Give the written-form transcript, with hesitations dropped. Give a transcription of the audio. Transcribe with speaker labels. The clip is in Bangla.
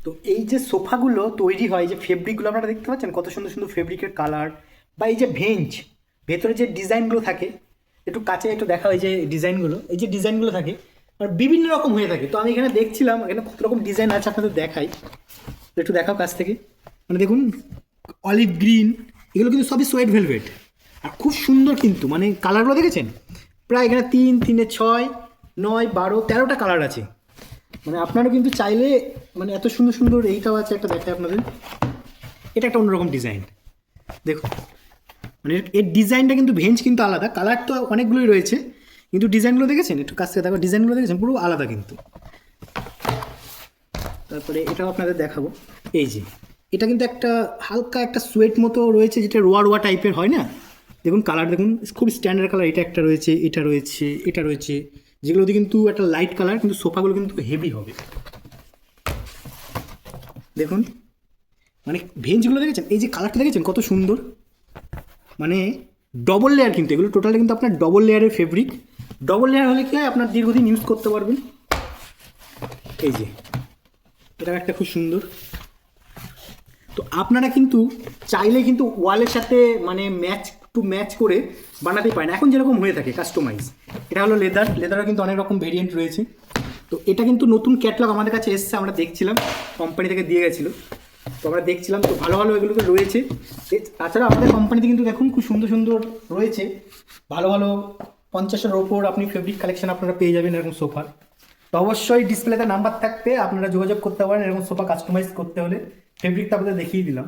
Speaker 1: তো এই যে সোফাগুলো তৈরি হয়, যে ফেব্রিকগুলো আপনারা দেখতে পাচ্ছেন কত সুন্দর সুন্দর ফেব্রিকের কালার, বা এই যে ভেতরে যে ডিজাইনগুলো থাকে, একটু কাছে একটু দেখা হয় যে ডিজাইনগুলো, এই যে ডিজাইনগুলো থাকে আর বিভিন্ন রকম হয়ে থাকে। তো আমি এখানে দেখছিলাম এখানে কত রকম ডিজাইন আছে, আপনাদের দেখাই। তো একটু দেখাও কাছ থেকে। মানে দেখুন, অলিভ গ্রিন, এগুলো কিন্তু সবই সোয়েট ভেলভেট, আর খুব সুন্দর কিন্তু, মানে কালারগুলো দেখেছেন, প্রায় এখানে 3, 3, 6, 9, 12, 13টা কালার আছে। মানে আপনারা কিন্তু চাইলে, মানে এত সুন্দর সুন্দর, এইটাও আছে একটা দেখায় আপনাদের, এটা একটা অন্যরকম ডিজাইন দেখুন। মানে এর ডিজাইনটা কিন্তু ভেঞ্জ কিন্তু আলাদা, কালার তো অনেকগুলোই রয়েছে, কিন্তু ডিজাইনগুলো দেখেছেন, একটু কাছ থেকে দেখো, ডিজাইনগুলো দেখেছেন পুরো আলাদা কিন্তু। তারপরে এটাও আপনাদের দেখাবো, এই যে এটা কিন্তু একটা হালকা একটা সোয়েট মতো রয়েছে, যেটা রোয়া রোয়া টাইপের হয় না। দেখুন কালার দেখুন, খুব স্ট্যান্ডার্ড কালার, এটা একটা রয়েছে, এটা রয়েছে, এটা রয়েছে, যেগুলোতে কিন্তু একটা লাইট কালার, কিন্তু সোফাগুলো কিন্তু হেভি হবে দেখুন। মানে ভেঞ্জগুলো দেখেছেন, এই যে কালারটা দেখেছেন কত সুন্দর, মানে ডবল লেয়ার কিন্তু, এগুলো টোটালটা কিন্তু আপনার ডবল লেয়ারের ফেব্রিক। ডবল লেয়ার হলে কি হয়, আপনার দীর্ঘদিন ইউজ করতে পারবেন। এই যে এটা একটা খুব সুন্দর। তো আপনারা কিন্তু চাইলে কিন্তু ওয়ালের সাথে মানে ম্যাচ করে বানাতেই পারেন, এখন যেরকম হয়ে থাকে কাস্টমাইজ। এটা হলো লেদারও কিন্তু অনেক রকম ভেরিয়েন্ট রয়েছে। তো এটা কিন্তু নতুন ক্যাটলগ আমাদের কাছে এসছে, আমরা দেখছিলাম, কোম্পানি থেকে দিয়ে গেছিলো, তো আমরা দেখছিলাম। তো ভালো ভালো এগুলো তো রয়েছে। তাছাড়া আমাদের কোম্পানিতে কিন্তু দেখুন খুব সুন্দর সুন্দর রয়েছে, ভালো ভালো 50-এর ওপর আপনি ফেব্রিক কালেকশন আপনারা পেয়ে যাবেন এরকম সোফার। তো অবশ্যই ডিসপ্লেতে নাম্বার থাকবে, আপনারা যোগাযোগ করতে পারেন এরকম সোফা কাস্টমাইজ করতে হলে। ফেব্রিকটা আপনাদের দেখিয়ে দিলাম।